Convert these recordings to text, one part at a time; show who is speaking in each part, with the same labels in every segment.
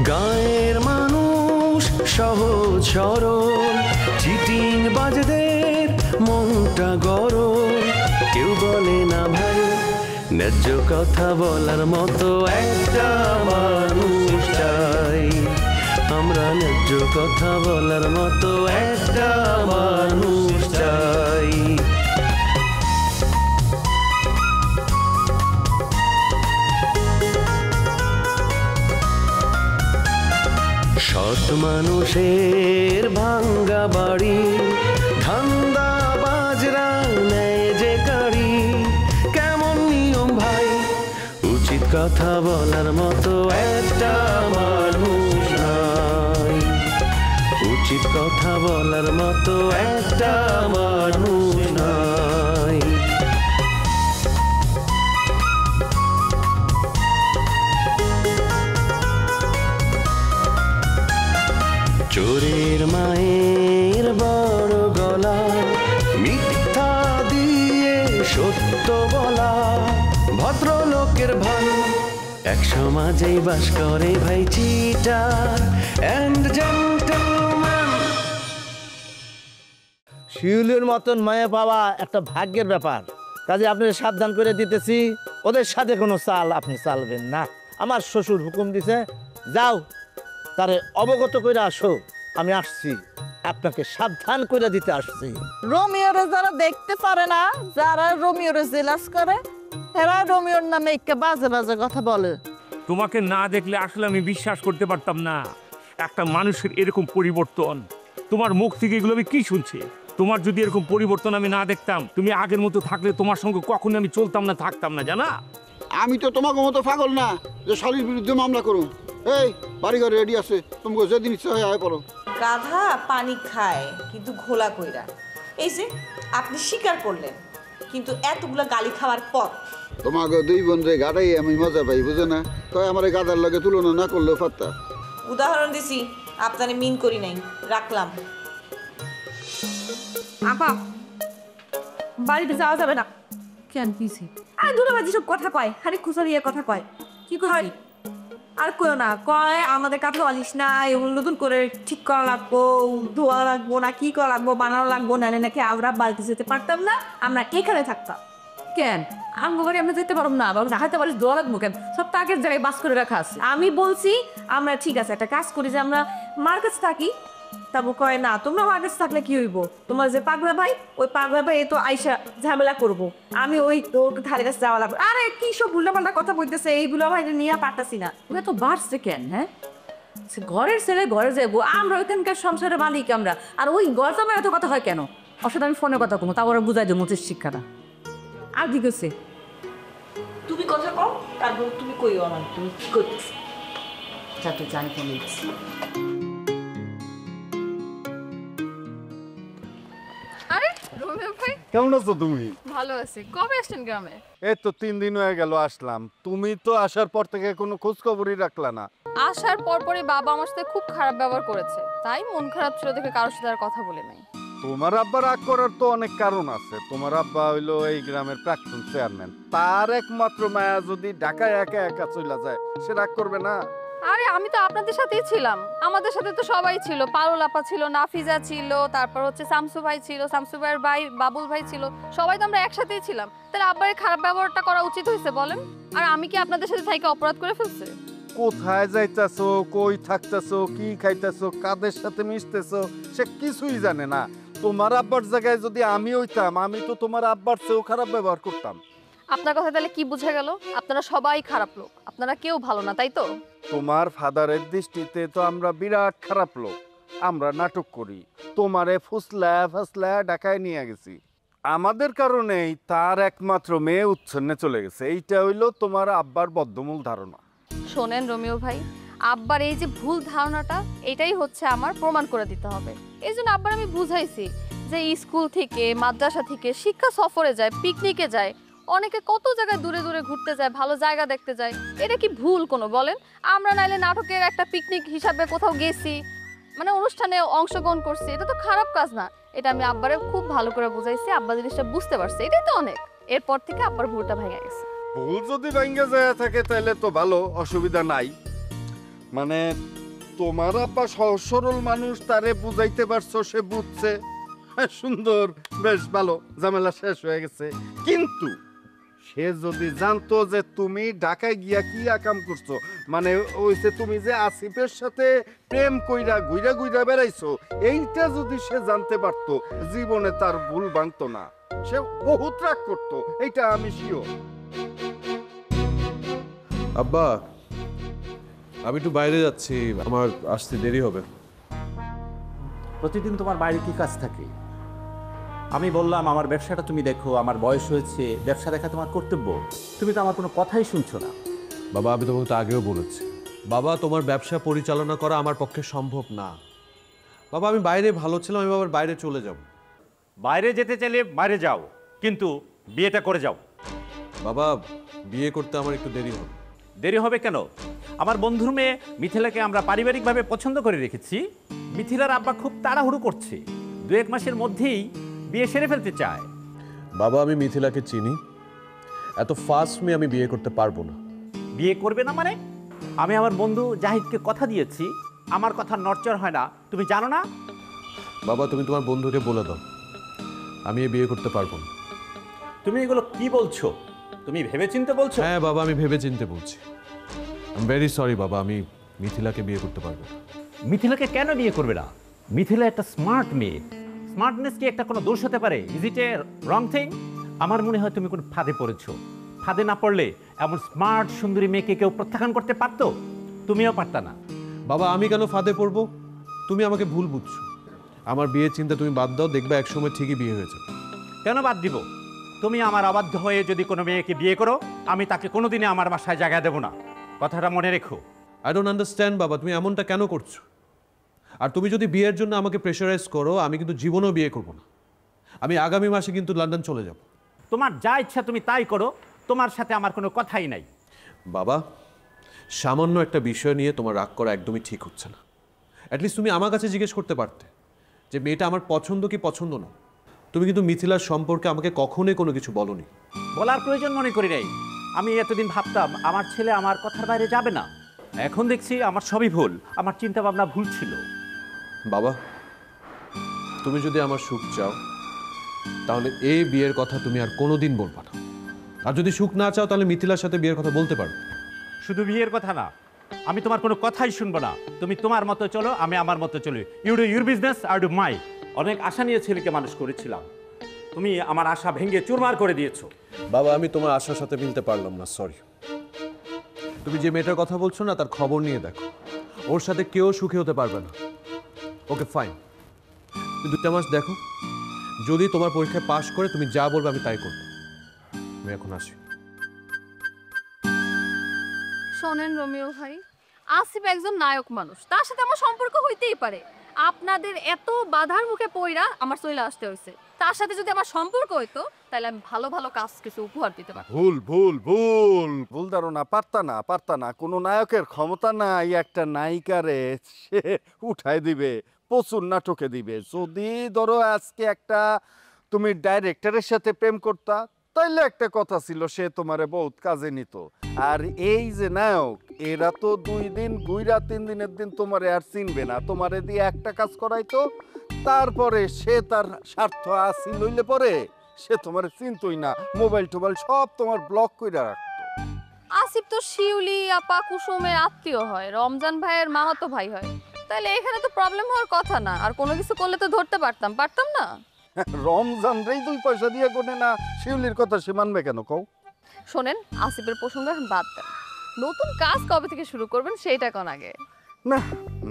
Speaker 1: গায়ের মানুষ সহজ সরল, চিটিং বাজদের মনটা গরম। কেউ বলে না ভাই, ন্যায্য কথা বলার মতো একটা মানুষ চাই। আমরা ন্যায্য কথা বলার মতো একটা মানুষ চাই। সৎ মানুষের ভাঙ্গা বাড়ি, ধান্দা বাজরা নেয় যে কাড়ি। কেমন নিয়ম ভাই, উচিত কথা বলার মতো একটা মানুষ নাই। উচিত কথা বলার মতো একটা মানুষ নাই। চোরের মায়ের বড় গলা, মিথ্যা দিয়ে সত্য বলা। ভদ্রলোকের ভান, এক সমাজেই বাস করে ভাই চিটার এন্ড জেন্টলম্যান।
Speaker 2: শিউলির মতন মায়া পাওয়া একটা ভাগ্যের ব্যাপার। কাজে আপনাকে সাবধান করে দিতেছি, ওদের সাথে কোনো চাল আপনি চালবেন না। আমার শ্বশুর হুকুম দিছে, যাও তারে অবগত করে আসো। আমি আসছি, আপনাকে সাবধান করে দিতে আসছি।
Speaker 3: রোমিওরে যারা দেখতে পারে না, যারা রোমিওরে জেলাস করে, এরা রোমিওর নামে একটা বাজে বাজে কথা বলে।
Speaker 4: তোমাকে না দেখলে আসলে আমি বিশ্বাস করতে পারতাম না একটা মানুষের এরকম পরিবর্তন। তোমার মুখ থেকে এগুলো আমি কি শুনছি? তোমার যদি এরকম পরিবর্তন আমি না দেখতাম, তুমি আগের মতো থাকলে তোমার সঙ্গে কখনো আমি চলতাম না, থাকতাম না, জানা?
Speaker 5: আমি তো তোমাকে মতো পাগল না যে শালীর বিরুদ্ধে মামলা করুন। এই বাড়িঘর রেডি আছে, তোমাকে যেদিন ইচ্ছা হয় আয় পড়ো।
Speaker 6: গাধা পানি খায় কিন্তু ঘোলা কইরা। এই যে আপনি স্বীকার করলেন, কিন্তু এতগুলো গালি খাওয়ার পর
Speaker 5: তোমাকে দুই বোনরে গাড়াই আমি মজা পাই, বুঝো না? তাই আমার গাদার লগে তুলনা না করলেও পারতা।
Speaker 6: উদাহরণ দিছি, আপনারে মিন করি নাই, রাখলাম।
Speaker 7: আপা, বাড়িতে যাওয়া যাবে না। কেন পিছি? আর দুলাবাজি সব কথা কয়, হারি খুসারিয়ে কথা কয়। কি কয়? আর কইও না, কয় আমাদের কাছে অলিস না, এগুলো নতুন করে ঠিক করা লাগবো, ধোয়া লাগবো না, কি করা লাগবো, বানানো লাগবো না, নাকি আমরা বাড়িতে যেতে পারতাম না, আমরা এখানে থাকতাম। কেন আমগো বাড়ি আমরা যেতে পারবো না? ঢাকাতে পারিস ধোয়া লাগবো কেন? সব তাকের জায়গায় বাস করে রাখা আছে। আমি বলছি আমরা ঠিক আছে একটা কাজ করি, যে আমরা মার কাছে থাকি। তারপর কয় না, তোমরা আমার কাছে থাকলে কি হইব? তোমার যে পাগলা ভাই, ওই পাগলা ভাই তো আইসা ঝামেলা করবো, আমি ওই তোর ধারে কাছে যাওয়া লাগবে। আরে কি সব উল্টাপাল্টা কথা বলতেছে, এইগুলো ভাই নিয়ে পারতাছি না। ওরা তো বাড়ছে কেন? হ্যাঁ, ঘরের ছেলে ঘরে যাবো, আমরা ওইখানকার সংসারের মালিক আমরা, আর ওই ঘর তো এত কথা হয় কেন? ওর সাথে আমি ফোনে কথা কমো, তা ওরা বুঝাই দেবো মুচির শিক্ষাটা। আর কি করছে?
Speaker 6: তুমি কথা কও, তারপর তুমি কইও আমার তুমি কি করছিস। যাতে জানি ফোন দিচ্ছি।
Speaker 8: আরে রোমিও ভাই,
Speaker 9: কেমন আছো তুমি?
Speaker 8: ভালো আছি। কবে আসছেন গ্রামে?
Speaker 9: এই তো 3 দিন হয়ে গেল আসলাম। তুমি তো আসার পর থেকে কোনো খোঁজ খবরই রাখলা না।
Speaker 8: আসার পরপরই বাবা আমার সাথে খুব খারাপ ব্যবহার করেছে, তাই মন খারাপ ছিল দেখে কারোর সাথে আর কথা বলে নাই।
Speaker 9: তোমার আব্বা রাগ করার তো অনেক কারণ আছে। তোমার আব্বা হইলো এই গ্রামের প্রাক্তন চেয়ারম্যান, তার একমাত্র মায়া যদি ঢাকায় একা একা চলে যায়, সে রাগ করবে না?
Speaker 8: আরে আমি তো আপনাদের সাথেই ছিলাম, আমাদের সাথে তো সবাই ছিল। পারুল আপা ছিল, নাফিজা ছিল, তারপর হচ্ছে শামসু ভাই ছিল, শামসু ভাইয়ের ভাই বাবুল ভাই ছিল, সবাই তো আমরা একসাথেই ছিলাম। তাহলে আব্বার খারাপ ব্যবহারটা করা উচিত হয়েছে বলেন? আর আমি কি আপনাদের সাথে থাইকে অপরাধ করে ফেলছি?
Speaker 9: কোথায় যাইতাছো, কই থাকতেছো, কি খাইতেছো, কাদের সাথে মিশতেছো, সে কিছুই জানে না। তোমার আব্বার জায়গায় যদি আমি হইতাম, আমি তো তোমার আব্বার চেয়েও খারাপ ব্যবহার করতাম।
Speaker 8: আপনার কথা তাহলে কি বুঝে গেল? আপনারা সবাই খারাপ লোক, আপনারা কেউ ভালো না, তাই তো?
Speaker 9: তোমার ফাদারের দৃষ্টিতে তো আমরা বিরাট খারাপ লোক। আমরা নাটক করি, তোমারে ফুসলা ফাসলা ঢাকায় নিয়ে গেছি। আমাদের কারণেই তার একমাত্র মেয়ে উচ্ছন্নে চলে গেছে। এইটা হইলো তোমার আব্বার বদ্ধমূল ধারণা।
Speaker 8: শোনেন রোমিও ভাই, আব্বার এই যে ভুল ধারণাটা, এটাই হচ্ছে আমার প্রমাণ করে দিতে হবে। এই জন্য আব্বার আমি বুঝাইছি যে স্কুল থেকে মাদ্রাসা থেকে শিক্ষা সফরে যায়, পিকনিকে যায়, অনেকে কত জায়গায় দূরে দূরে ঘুরতে যায়, ভালো জায়গা দেখতে যায়। এটা কি ভুল কোনো বলেন? আমরা নাইলে নাটকের একটা পিকনিক হিসাবে কোথাও গেছি, মানে অনুষ্ঠানে অংশগ্রহণ করছি, এটা তো খারাপ কাজ না। এটা আমি আব্বারে খুব ভালো করে বুঝাইছি, আব্বা জিনিসটা বুঝতে পারছে, এটাই তো অনেক। এরপর থেকে আব্বার ভুলটা ভেঙে গেছে।
Speaker 9: ভুল যদি ভেঙে যায় থাকে তাহলে তো ভালো, অসুবিধা নাই। মানে তোমার আপা সহজ সরল মানুষ, তারে বুঝাইতে পারছো, সে বুঝছে। হ্যাঁ, সুন্দর, বেশ ভালো, ঝামেলা শেষ হয়ে গেছে। কিন্তু সে যদি জানতো যে তুমি ঢাকায় গিয়া কি আকাম করছো, মানে ওই যে তুমি যে আসিফের সাথে প্রেম কইরা গুইরা গুইরা বেড়াইছো, এইটা যদি সে জানতে পারতো, জীবনে তার ভুল ভাঙতো না, সে বহুত রাগ করতো, এইটা আমি শিওর।
Speaker 10: আব্বা, আমি একটু বাইরে যাচ্ছি, আমার আসতে দেরি হবে।
Speaker 11: প্রতিদিন তোমার বাইরে কি কাজ থাকে? আমি বললাম আমার ব্যবসাটা তুমি দেখো, আমার বয়স হয়েছে, ব্যবসা দেখা তোমার কর্তব্য। তুমি তো আমার কোনো কথাই শুনছো না।
Speaker 10: বাবা, আমি তোমাকে তো আগেও বলেছি, বাবা তোমার ব্যবসা পরিচালনা করা আমার পক্ষে সম্ভব না। বাবা, আমি বাইরে ভালো ছিলাম, আমি আবার বাইরে চলে যাব।
Speaker 11: বাইরে যেতে চাইলে বাইরে যাও, কিন্তু বিয়েটা করে যাও।
Speaker 10: বাবা, বিয়ে করতে আমার একটু দেরি হবে।
Speaker 11: দেরি হবে কেন? আমার বন্ধুর মেয়ে মিথিলাকে আমরা পারিবারিকভাবে পছন্দ করে রেখেছি। মিথিলার আব্বা খুব তাড়াহুড়ো করছে, 2-1 মাসের মধ্যেই বিয়ে সেরে ফেলতে চায়।
Speaker 10: বাবা, আমি মিথিলাকে চিনি, এত ফাস্ট মেয়ে আমি বিয়ে করতে পারবো না।
Speaker 11: বিয়ে করবে না মানে? আমি আমার বন্ধু জাহিদকে কথা দিয়েছি, আমার কথা নড়চড় হয় না, তুমি জানো না?
Speaker 10: বাবা, তুমি তোমার বন্ধুকে বলে দাও আমি এ বিয়ে করতে পারবো না।
Speaker 11: তুমি এগুলো কি বলছো? তুমি ভেবেচিন্তে বলছো?
Speaker 10: হ্যাঁ বাবা, আমি ভেবে চিনতে বলছি। আই এম ভেরি সরি বাবা, আমি মিথিলাকে বিয়ে করতে পারবো না।
Speaker 11: মিথিলাকে কেন বিয়ে করবে না? মিথিলা একটা স্মার্ট মেয়ে। স্মার্টনেস কি একটা কোনো দোষ হতে পারে? Is it A wrong thing? আমার মনে হয় তুমি কোনো ফাঁদে পড়েছো। ফাঁদে না পড়লে এমন স্মার্ট সুন্দরী মেয়েকে কেউ প্রত্যাখ্যান করতে পারতো? তুমিও পারতা না।
Speaker 10: বাবা, আমি কেন ফাঁদে পড়বো? তুমি আমাকে ভুল বুঝছো। আমার বিয়ের চিন্তা তুমি বাদ দাও, দেখবে একসময় ঠিকই বিয়ে হয়ে যাবে।
Speaker 11: কেন বাদ দিব? তুমি আমার অবাধ্য হয়ে যদি কোনো মেয়েকে বিয়ে করো, আমি তাকে কোনোদিনই আমার বাসায় জায়গা দেবো না, কথাটা মনে রেখো।
Speaker 10: আই ডোন্ট আন্ডারস্ট্যান্ড বাবা, তুমি এমনটা কেন করছো? আর তুমি যদি বিয়ের জন্য আমাকে প্রেশারাইজ করো, আমি কিন্তু জীবনেও বিয়ে করবো না। আমি আগামী মাসে কিন্তু লন্ডন চলে যাব।
Speaker 11: তোমার যা ইচ্ছা তুমি তাই করো, তোমার সাথে আমার কোনো কথাই নাই।
Speaker 10: বাবা, সামান্য একটা বিষয় নিয়ে তোমার রাগ করা একদমই ঠিক হচ্ছে না। অ্যাটলিস্ট তুমি আমার কাছে জিজ্ঞেস করতে পারতে যে মেয়েটা আমার পছন্দ কি পছন্দ না। তুমি কিন্তু মিথিলার সম্পর্কে আমাকে কখনোই কোনো কিছু বলোনি।
Speaker 11: বলার প্রয়োজন মনে করি নাই। আমি এতদিন ভাবতাম আমার ছেলে আমার কথার বাইরে যাবে না, এখন দেখছি আমার সবই ভুল, আমার চিন্তা ভাবনা ভুল ছিল।
Speaker 10: বাবা, তুমি যদি আমার সুখ চাও তাহলে এই বিয়ের কথা তুমি আর কোনোদিন বলবা না। আর যদি সুখ না চাও তাহলে মিথিলার সাথে বিয়ের কথা বলতে পারো।
Speaker 11: শুধু বিয়ের কথা না, আমি তোমার কোনো কথাই শুনবো না। তুমি তোমার মতো চলো, আমি আমার মতো চলি। You do your business, I do my. অনেক আশা নিয়ে ছেলেকে মানুষ করেছিলাম, তুমি আমার আশা ভেঙে চুরমার করে দিয়েছো।
Speaker 10: বাবা, আমি তোমার আশার সাথে মিলতে পারলাম না, সরি। তুমি যে মেয়েটার কথা বলছো না, তার খবর নিয়ে দেখো, ওর সাথে কেউ সুখী হতে পারবে না। ওকে ফাইন, তুমি 2টা মাস দেখো, যদি তোমার পরীক্ষায় পাশ করে তুমি যা বলবে আমি তাই করবো। আমি এখন আসি।
Speaker 8: শোনেন রোমিও ভাই, আসিফ একজন নায়ক মানুষ, তার সাথে আমার সম্পর্ক হইতেই পারে। আপনাদের এত বাধার মুখে পইরা আমার চলে আসতে হয়েছে। তার সাথে যদি আমার সম্পর্ক হইতো তাহলে আমি ভালো ভালো কাজ কিছু উপহার দিতে পারতাম।
Speaker 9: ভুল ভুল ভুল ভুল ধারণা। পারতা না। কোনো নায়কের ক্ষমতা নাই একটা নায়িকারে সে উঠায় দিবে, প্রচুর নাটকে দিবে। যদি ধরো আজকে একটা তুমি ডাইরেক্টরের সাথে প্রেম করতা, তাইলে একটা কথা ছিল, সে তোমারে বহুত কাজে নিত। আর এই যে নায়ক, এরা তো 2 দিন গুইরা 3 দিনের দিন তোমারে আর চিনবে না। তোমারে দিয়ে একটা কাজ করাইতো, তারপরে সে তার স্বার্থ আসি লইলে পরে সে তোমার চিনতই না, মোবাইল টোবাইল সব তোমার ব্লক করে রাখতো।
Speaker 8: আসিফ তো শিউলি আপা কুসুমের আত্মীয় হয়, রমজান ভাইয়ের মামাতো ভাই হয়, তাহলে এখানে তো প্রবলেম হওয়ার কথা না। আর কোনো কিছু করলে তো ধরতে পারতাম না।
Speaker 9: রমজান রেই 2 পয়সা দিয়ে কোনে না, শিউলির কথা সে মানবে কেন কও?
Speaker 8: শোনেন, আসিফের প্রসঙ্গ এখন বাদ দেন, নতুন কাজ কবে থেকে শুরু করবেন সেইটা কোন আগে।
Speaker 9: না,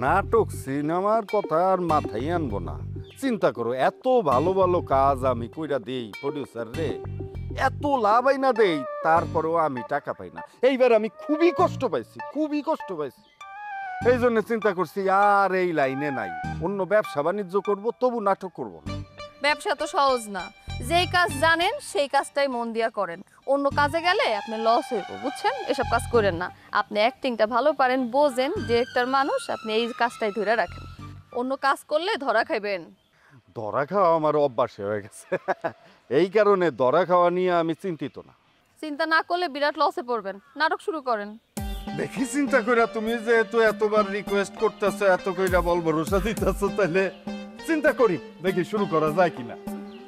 Speaker 9: নাটক সিনেমার কথা আর মাথায় আনবো না। চিন্তা করো, এত ভালো ভালো কাজ আমি কইরা দেই প্রডিউসার রে, এত লাভ না দেই, তারপরেও আমি টাকা পাই না। এইবার আমি খুবই কষ্ট পাইছি। এই জন্য চিন্তা করছি আর এই লাইনে নাই, অন্য ব্যবসা বাণিজ্য করবো, তবু নাটক করবো না।
Speaker 8: ব্যবসা তো সহজ না, যেই কাজ জানেন সেই কাজটাই মন দিয়া করেন। অন্য কাজে গেলে আপনি লস হইব, বুঝছেন? এসব কাজ করেন না। আপনি অ্যাক্টিংটা ভালো পারেন, বোঝেন, ডিরেক্টর মানুষ, আপনি এই কাজটাই ধরে রাখেন। অন্য কাজ করলে ধরা খাইবেন।
Speaker 9: ধরা খাওয়া আমার অভ্যাস হয়ে গেছে, এই কারণে ধরা খাওয়া নিয়ে আমি চিন্তিত না।
Speaker 8: চিন্তা না করলে বিরাট লসে পড়বেন। নাটক শুরু করেন।
Speaker 9: দেখি চিন্তা কইরা তুমি যেহেতু এতবার রিকোয়েস্ট করতেছো, এত কইরা বল ভরসা দিতেছো, তাহলে চিন্তা করি দেখি শুরু করা যায় কিনা।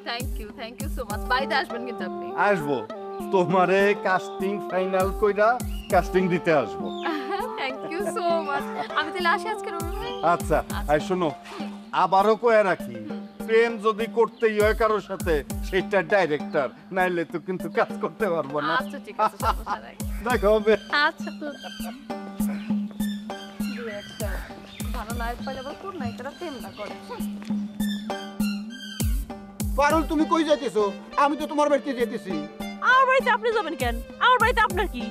Speaker 8: Thank you so much. বাড়িতে আসবেন কিন্তু আপনি।
Speaker 9: আসবো, তোমারে কাস্টিং ফাইনাল কইরা কাস্টিং দিতে আসবো।
Speaker 8: Thank you so much. আমি তাহলে আসি আজকে রুমে।
Speaker 9: আচ্ছা, আর শোনো, আবারও কয়ে রাখি, প্রেম যদি করতেই হয় কারোর সাথে, সেটা ডাইরেক্টর, নাইলে তো কিন্তু কাজ করতে পারবো না।
Speaker 8: আচ্ছা ঠিক আছে, সমস্যা নাই।
Speaker 9: দেখা হবে।
Speaker 8: আচ্ছা ভালো লাইফ পাইলে আবার কোন নায়িকারা প্রেম না করে।
Speaker 5: পারুল, তুমি কই যাইতেছো? আমি তো তোমার বাড়িতে যেতেছি।
Speaker 7: আমার বাড়িতে আপনি যাবেন কেন? আমার বাড়িতে আপনার কি?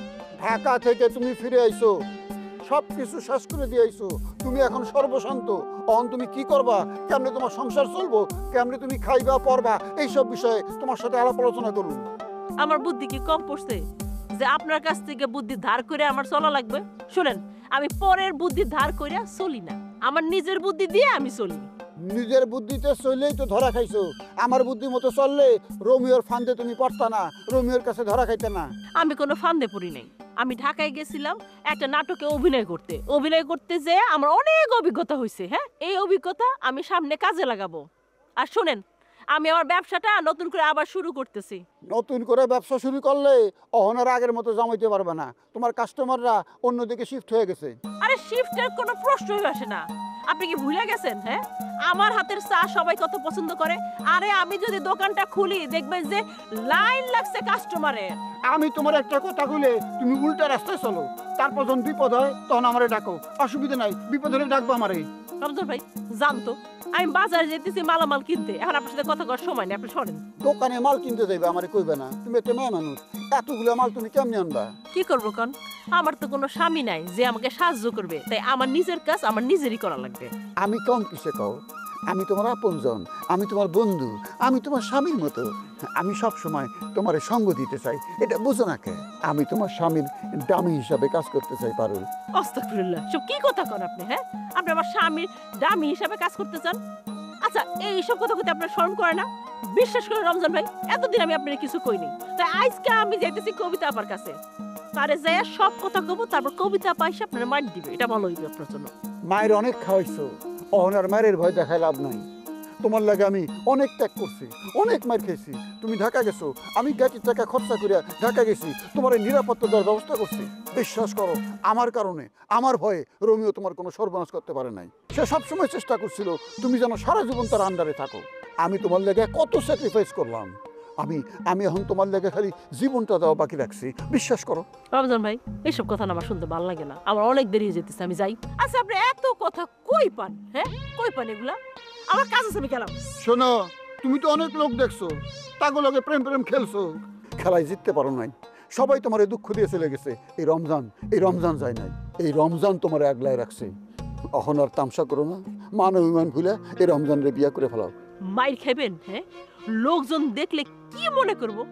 Speaker 5: ঢাকা থেকে তুমি ফিরে আইছো, সবকিছু শেষ করে দিয়ে আইছো, তুমি এখন সর্বশান্ত। অন তুমি কি করবা, কেমনে তোমার সংসার চলবো, কেমনে তুমি খাইবা পড়বা, এইসব বিষয়ে তোমার সাথে আলাপ আলোচনা করুন।
Speaker 7: আমার বুদ্ধি কি কম পড়ছে যে আপনার কাছ থেকে বুদ্ধি ধার করে আমার চলা লাগবে? শুনেন, আমি পরের বুদ্ধি ধার করে চলি না, আমার নিজের বুদ্ধি দিয়ে আমি চলি।
Speaker 5: নিজের বুদ্ধিতে চললেই তো ধরা খাইছো। আমার বুদ্ধি মতো চললে রোমিওর ফান্দে তুমি পড়তা না, রোমিওর কাছে ধরা খাইতে না।
Speaker 7: আমি কোনো ফান্দে পড়ি নাই। আমি ঢাকায় গেছিলাম একটা নাটকে অভিনয় করতে যে আমার অনেক অভিজ্ঞতা হয়েছে। হ্যাঁ, এই অভিজ্ঞতা আমি সামনে কাজে লাগাবো। আর শুনেন, আমি আমার ব্যবসাটা নতুন করে আবার শুরু করতেছি।
Speaker 5: নতুন করে ব্যবসা শুরু করলে অহনার আগের মতো জমাইতে পারবে না, তোমার কাস্টমাররা অন্যদিকে শিফট হয়ে গেছে।
Speaker 7: আরে শিফটের কোনো প্রশ্নই আসে না। আপনি কি ভুলে গেছেন? হ্যাঁ, আমার হাতের চা সবাই কত পছন্দ করে। আরে আমি যদি দোকানটা খুলি, দেখবেন যে লাইন লাগছে কাস্টমারের।
Speaker 5: আমি তোমার একটা কথা কইলে তুমি উল্টা রাস্তায় চলো, তারপর যখন বিপদ হয় তখন আমারে ডাকো। অসুবিধা নাই, বিপদ হলে ডাকবো আমারে।
Speaker 7: রমজান ভাই জানতো আমি বাজারে যেতেছি মালামাল কিনতে, এখন আপনার সাথে কথা করার সময় নেই, আপনি শোনেন।
Speaker 5: দোকানে মাল কিনতে যাইবে, আমারে কইবে না? তুমি একটা মেয়ে মানুষ, এতগুলো মাল তুমি কেমনে আনবা?
Speaker 7: কি করবো কন? আমার তো কোনো স্বামী নাই যে আমাকে সাহায্য করবে, তাই আমার নিজের কাজ আমার নিজেরই করা লাগবে।
Speaker 5: আমি কম কিসে কও? আমি তোমার আপনজন, আমি তোমার বন্ধু, আমি তোমার স্বামীর মতো। আমি সব সময় তোমার সঙ্গ দিতে চাই, এটা বুঝো না কে? আমি তোমার স্বামীর ডামি হিসাবে কাজ করতে চাই পারুল।
Speaker 7: আস্তাগফিরুল্লাহ, সব কি কথা কন আপনি? হ্যাঁ, আপনি আমার স্বামীর ডামি হিসাবে কাজ করতে চান? আচ্ছা, এইসব কথা কইতে আপনার শরম করে না? বিশ্বাস করে রমজান ভাই, এতদিন আমি আপনার কিছু কইনি, তাই আজকে আমি যাইতেছি কবিতা আপার কাছে। তারে যাই সব কথা কব, তারপর কবিতা পাইসে আপনার মার দিবে, এটা ভালো হইবে আপনার জন্য।
Speaker 5: মায়ের অনেক খাওয়াইছো, অহনার মায়ের ভয় দেখায় লাভ নাই। তোমার লাগে আমি অনেক ত্যাগ করছি, অনেক মার খেয়েছি। তুমি ঢাকা গেছো, আমি গাড়ির টাকা খরচা করে ঢাকা গেছি, তোমার নিরাপত্তা দেওয়ার ব্যবস্থা করছি। বিশ্বাস করো, আমার কারণে, আমার ভয়ে রোমিও তোমার কোনো সর্বনাশ করতে পারে নাই। সে সবসময় চেষ্টা করছিল তুমি যেন সারা জীবন তার আন্ডারে থাকো। আমি তোমার লেগে কত স্যাক্রিফাইস করলাম। আমি এখন তোমার লেগে খালি জীবনটা দেওয়া বাকি রাখছি, বিশ্বাস করো।
Speaker 7: রমজান ভাই, এইসব কথা না আমার শুনতে ভালো লাগে না, আমার অনেক দেরি হয়ে যেতেছে, আমি যাই। আচ্ছা, আপনি এত কথা কই পান? হ্যাঁ, কই পান এগুলা? আমার কাজ আছে, আমি গেলাম।
Speaker 5: শোনো, তুমি তো অনেক লোক দেখছো, তাগুলোকে প্রেম খেলছো, খেলায় জিততে পারো নাই। সবাই তোমার দুঃখ দিয়ে চলে গেছে। এই রমজান যায় নাই, এই রমজান তোমার আগলায় রাখছে। অহনার তামসা করো না, মান অভিমান ভুলে এই রমজানরে বিয়া করে ফেলাও।
Speaker 7: মাইর খাবেন? হ্যাঁ, লোকজন দেখলে কি মনে করবো?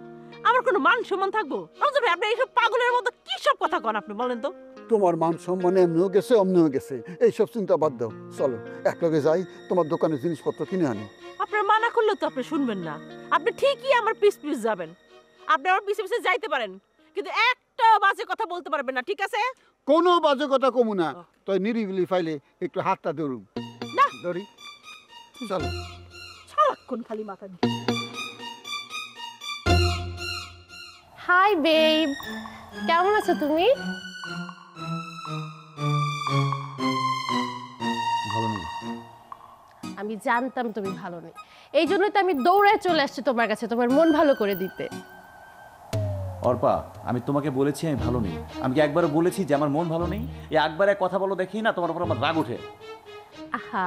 Speaker 7: আমার কোনো মান সম্মান থাকবো? রমজান ভাই, আপনি এইসব পাগলের মতো কি সব কথা কন আপনি, বলেন তো?
Speaker 5: তোমার মান সম্মানে এমনিও গেছে, অমনিও গেছে, এইসব চিন্তা বাদ দাও। চলো একলগে যাই, তোমার দোকানের জিনিসপত্র কিনে আনি।
Speaker 7: আপনার মানা করলে তো আপনি শুনবেন না। আপনি ঠিকই আমার পিছ যাবেন, আপনি আমার পিছে যাইতে পারেন, কিন্তু একটা বাজে কথা বলতে পারবেন না, ঠিক আছে?
Speaker 5: কোনো বাজে কথা কমু না, তাই নিরিবিলি ফাইলে একটু হাতটা ধরুন।
Speaker 7: না
Speaker 5: ধরি, চলো।
Speaker 7: সারাক্ষণ খালি মাথা দিয়ে।
Speaker 12: হাই বেব, কেমন আছো তুমি?
Speaker 11: ভালো নেই।
Speaker 12: আমি জানতাম তুমি ভালো নেই, এই জন্যই তো আমি দৌড়ায় চলে আসছি তোমার কাছে, তোমার মন ভালো করে দিতে।
Speaker 11: অর্পা, আমি তোমাকে বলেছি আমি ভালো নেই? আমি কি একবারও বলেছি যে আমার মন ভালো নেই? এই একবারে কথা বলো দেখি না, তোমার উপর আমার রাগ ওঠে।
Speaker 12: আহা,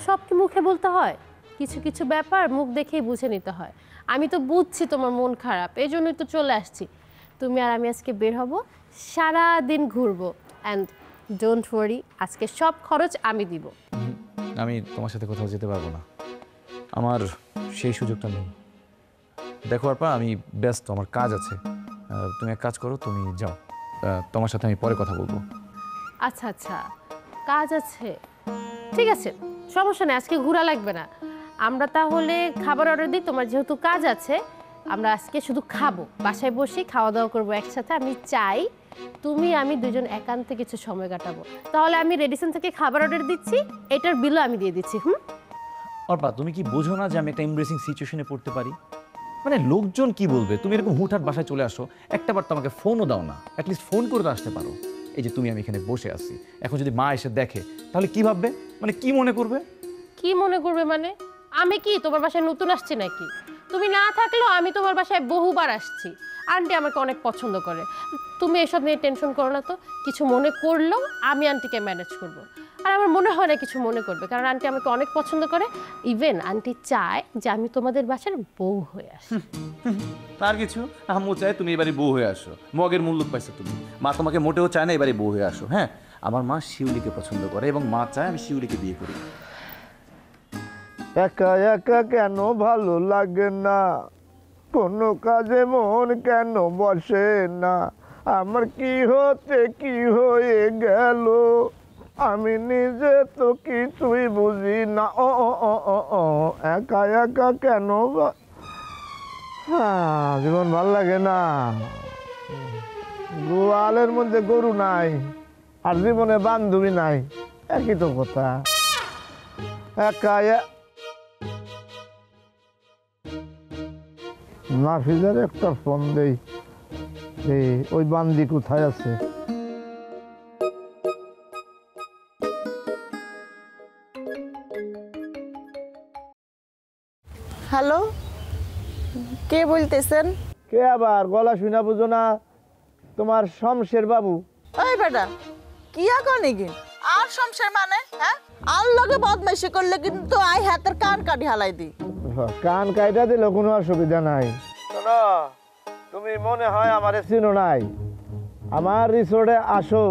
Speaker 12: সব কি মুখে বলতে হয়? কিছু কিছু ব্যাপার মুখ দেখেই বুঝে নিতে হয়। আমি তো বুঝছি তোমার মন খারাপ, এই জন্যই তো চলে আসছি। তুমি আর আমি আজকে বের হব, সারা দিন ঘুরবো, অ্যান্ড ডোন্ট ওয়ারি, আজকে সব খরচ আমি দিব।
Speaker 13: আমি তোমার সাথে কোথাও যেতে পারবো না, আমার সেই সুযোগটা নেই। দেখো অর্পা, আমি ব্যস্ত, আমার কাজ আছে। তুমি এক কাজ করো, তুমি যাও, তোমার সাথে আমি পরে কথা বলবো।
Speaker 12: আচ্ছা আচ্ছা, কাজ আছে, ঠিক আছে, সমস্যা নেই, আজকে ঘোরা লাগবে না। আমরা তাহলে খাবার অর্ডার দিই, তোমার যেহেতু কাজ আছে। আমরা আজকে শুধু খাবো, বাসায় বসে খাওয়া দাওয়া করবো একসাথে। আমি চাই তুমি আমি দুজন একান্তে কিছু সময় কাটাবো। তাহলে আমি রেডিসন থেকে খাবার অর্ডার দিচ্ছি, এটার বিলও আমি দিয়ে দিচ্ছি।
Speaker 13: অর্পা, তুমি কি বোঝো না যে আমি একটা এমব্রেসিং সিচুয়েশনে পড়তে পারি? মানে লোকজন কি বলবে? তুমি এরকম হুটহাট বাসায় চলে আসো, একটাবার তো আমাকে ফোনও দাও না, অ্যাটলিস্ট ফোন করে তো আসতে পারো। এই যে তুমি আমি এখানে বসে আছি, এখন যদি মা এসে দেখে তাহলে কি ভাববে? মানে কি মনে করবে?
Speaker 12: কি মনে করবে মানে? আমি কি তোমার বাসায় নতুন আসছি নাকি? তুমি না থাকলেও আমি তোমার বাসায় বহুবার আসছি। আন্টি আমাকে অনেক পছন্দ করে। তুমি এসব নিয়ে টেনশন করো না তো। কিছু মনে করলেও আমি আন্টিকে ম্যানেজ করব। আর আমার মনে হয় না কিছু মনে করবে, কারণ আন্টি আমাকে অনেক পছন্দ করে। ইভেন আন্টি চায় যে আমি তোমাদের বাসার বউ হয়ে আসি।
Speaker 13: তার কিছু আম্মু চায় তুমি এবারে বউ হয়ে আসো, মগের মূল্য পাইছো তুমি। মা তোমাকে মোটেও চায় না এবারে বউ হয়ে আসো। হ্যাঁ, আমার মা শিউলিকে পছন্দ করে এবং মা চায় আমি শিউলিকে বিয়ে করি।
Speaker 2: একা একা কেন ভালো লাগে না, কোনো কাজে মন কেন বসে না, আমার কি হতে কি হয়ে গেল, আমি নিজে তো কিছুই বুঝি না। ও ও ও ও ও একা একা কেন জীবন ভাল লাগে না। গোয়ালের মধ্যে গরু নাই আর জীবনে বান্ধবী নাই, একই তো কথা। একা নাফিজার একটা ফোন দেই, ওই বান্দি কোথায় আছে?
Speaker 3: হ্যালো, কে বলতেছেন?
Speaker 2: কে আবার? গলা শুনা বুঝো না? তোমার শমশের বাবু।
Speaker 3: এই বেটা, কি আগানি কি আর শমশের মানে? হ্যাঁ, আর লগে বদমাইশি করলে কিন্তু আই হাতের কান কাটি হালাই দি।
Speaker 2: কান কাইটা দিলে কোনো অসুবিধা নাই। শোনো, তুমি মনে হয় আমারে চিনো নাই। আমার রিসোর্টে আসো,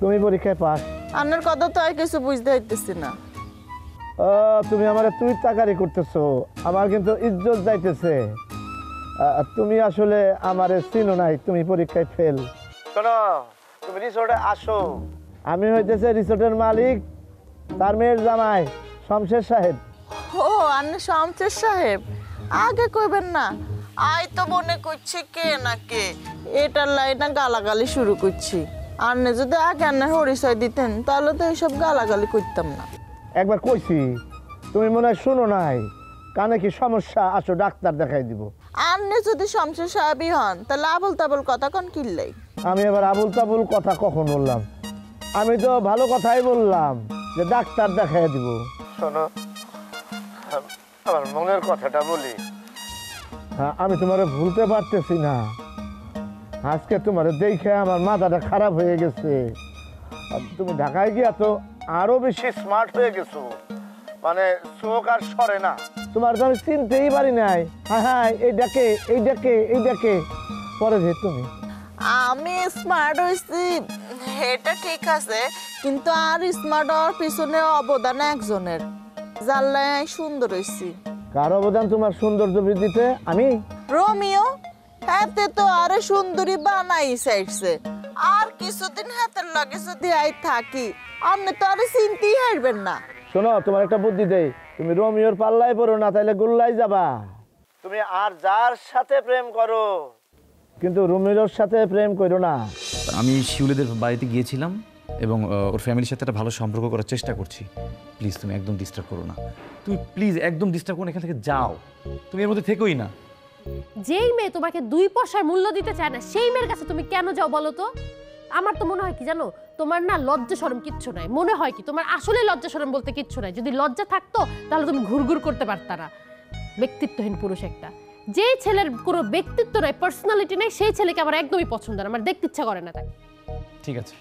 Speaker 2: তুমি পরীক্ষায় পাস।
Speaker 3: আন্নার কথা তো আর কিছু বুঝতে হইতেছি না।
Speaker 2: তুমি আমারে তুই তাকারি করতেছো, আমার কিন্তু ইজ্জত যাইতেছে। তুমি আসলে আমারে চিনো নাই, তুমি পরীক্ষায় ফেল। শোনো, তুমি রিসোর্টে আসো, আমি হইতেছে রিসোর্টের মালিক, তার মেয়ের জামাই শমশের সাহেব।
Speaker 3: ও, আন্না শমশের সাহেব, আগে কইবেন না। আই তো মনে করছি কে না কে এটার লাইনা গালাগালি শুরু করছি। আন্নে যদি আগে আন্নার পরিচয় দিতেন তাহলে তো এইসব গালাগালি করতাম না।
Speaker 2: একবার কইছি, তুমি মনে হয় শুনো নাই। কানে কি সমস্যা? আসো ডাক্তার দেখাই দিব।
Speaker 3: আন্নে যদি শমশের সাহেবই হন তাহলে আবল তাবল কথা কোন কিল্লাই?
Speaker 2: আমি এবার আবুল তাবুল কথা কখন বললাম? আমি তো ভালো কথাই বললাম যে ডাক্তার দেখাই দিব। শোনো, আমার মনের কথাটা বলি। আমি তোমারে ভুলতে পারতেছি না। আজকে তোমারে দেখে আমার মাথাটা খারাপ হয়ে গেছে। তুমি ঢাকায় গিয়া তো আরো বেশি স্মার্ট হয়ে গেছো, মানে চোখ আর সরে না। তোমার তো আমি চিনতেই পারি নাই। হ্যাঁ হ্যাঁ, এই ডাকে পরে যে তুমি।
Speaker 3: আমি স্মার্ট হয়েছি এটা ঠিক আছে, কিন্তু আর স্মার্ট হওয়ার পিছনে অবদান একজনের, জানলাই সুন্দর হয়েছি।
Speaker 2: কার অবদান তোমার সৌন্দর্য বৃদ্ধিতে? আমি
Speaker 3: রোমিও, হাতে তো আরে সুন্দরী বানাই চাইছে। আর কিছুদিন হাতের লাগে যদি আই থাকি, আপনি তো আরে চিনতেই হারবেন না।
Speaker 2: শোনো, তোমার একটা বুদ্ধি দেই, তুমি রোমিওর পাল্লায় পড়ো না, তাইলে গোল্লাই যাবা। তুমি আর যার সাথে প্রেম করো, কিন্তু রোমিওর সাথে প্রেম করো না।
Speaker 13: আমি শিউলিদের বাড়িতে গিয়েছিলাম এবং ওর ফ্যামিলির সাথে একটা ভালো সম্পর্ক করার চেষ্টা করছি। প্লিজ তুমি একদম ডিস্টার্ব করো না। তুমি প্লিজ একদম ডিস্টার্ব করো না, এখান থেকে যাও। তুমি এর মধ্যে থেকোই না।
Speaker 12: যেই মেয়ে তোমাকে 2 পয়সার মূল্য দিতে চায় না, সেই মেয়ের কাছে তুমি কেন যাও বলো তো? আমার তো মনে হয় কি জানো, তোমার না লজ্জা শরম কিচ্ছু নাই। মনে হয় কি তোমার আসলে লজ্জা শরম বলতে কিচ্ছু নাই। যদি লজ্জা থাকতো তাহলে তুমি ঘুরঘুর করতে পারতা না। ব্যক্তিত্বহীন পুরুষ একটা। যেই ছেলের কোনো ব্যক্তিত্ব নাই, পার্সোনালিটি নাই, সেই ছেলেকে আমার একদমই পছন্দ না, আমার দেখতে ইচ্ছা করে না তাকে।
Speaker 13: ঠিক আছে,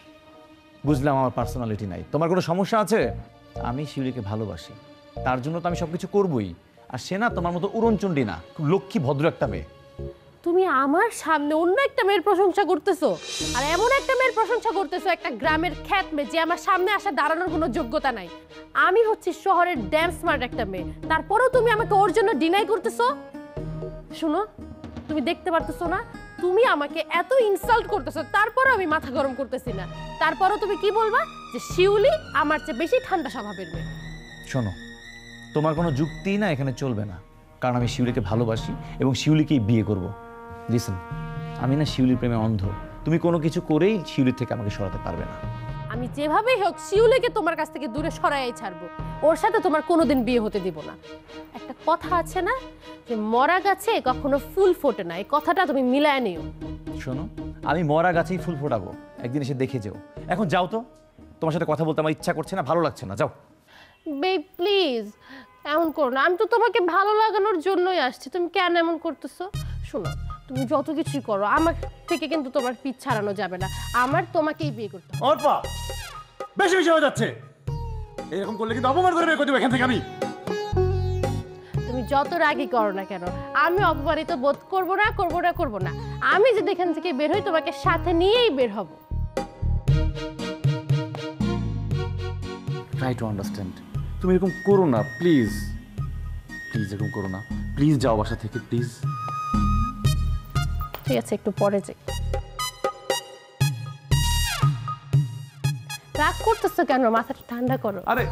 Speaker 13: বুঝলাম আমার পার্সোনালিটি নাই। তোমার কোনো সমস্যা আছে? আমি শিউলিকে ভালোবাসি, তার জন্য তো আমি সব কিছু করবই। আর সে না তোমার মতো উড়নচণ্ডী না, খুব লক্ষ্মী ভদ্র একটা মেয়ে।
Speaker 12: তুমি আমার সামনে অন্য একটা মেয়ের প্রশংসা করতেছো, আর এমন একটা মেয়ের প্রশংসা করতেছো, একটা গ্রামের খ্যাত মেয়ে যে আমার সামনে আসা দাঁড়ানোর কোনো যোগ্যতা নাই। আমি হচ্ছি শহরের ড্যান্স স্মার্ট একটা মেয়ে, তারপরেও তুমি আমাকে ওর জন্য ডিনাই করতেছো। শুনো, তুমি দেখতে পারতেছো না তুমি আমাকে এত ইনসাল্ট করতেছো, তারপরেও আমি মাথা গরম করতেছি না। তারপরেও তুমি কি বলবা যে শিউলি আমার চেয়ে বেশি ঠান্ডা স্বভাবের মেয়ে।
Speaker 13: শোনো, তোমার কোনো যুক্তি না এখানে চলবে না, কারণ আমি শিউলিকে ভালোবাসি এবং শিউলিকেই বিয়ে করব। লিসেন, আমি না শিউলির প্রেমে অন্ধ। তুমি কোনো কিছু করেই শিউলির থেকে আমাকে সরাতে পারবে না।
Speaker 12: আমি যেভাবেই হোক শিউলিকে তোমার কাছ থেকে দূরে সরাই ছাড়বো, ওর সাথে তোমার কোনোদিন বিয়ে হতে দিব না। একটা কথা আছে না যে মরা গাছে কখনো ফুল ফোটে না, এই কথাটা তুমি মিলায় নিও।
Speaker 13: শোনো, আমি মরা গাছেই ফুল ফোটাবো, একদিন এসে দেখে যেও। এখন যাও তো, তোমার সাথে কথা বলতে আমার ইচ্ছা করছে না, ভালো লাগছে না, যাও।
Speaker 12: বেব প্লিজ এমন করো না, আমি তো তোমাকে ভালো লাগানোর জন্যই আসছি, তুমি কেন এমন করতেছো? শোনো, তুমি যত কিছুই করো আমার থেকে কিন্তু তোমার পিছ ছাড়ানো যাবে না, আমার তোমাকেই বিয়ে করতে হবে।
Speaker 13: অর্পা, বেশি বেশি হয়ে যাচ্ছে, এরকম করলে কিন্তু অপমান করে বের করে দেবো এখান থেকে আমি।
Speaker 12: তুমি যত রাগই করো না কেন, আমি অপমানিত বোধ করবো না, করবো না, করবো না। আমি যদি এখান থেকে বের হই তোমাকে সাথে নিয়েই বের হব।
Speaker 13: Try to understand. তুমি এরকম করো না প্লিজ, প্লিজ এরকম করো না, প্লিজ যাও বাসা থেকে প্লিজ।
Speaker 12: ঠিক আছে, একটু পরে যাই। রাগ করতেছো কেন? মাথাটা ঠান্ডা করো।
Speaker 13: আরে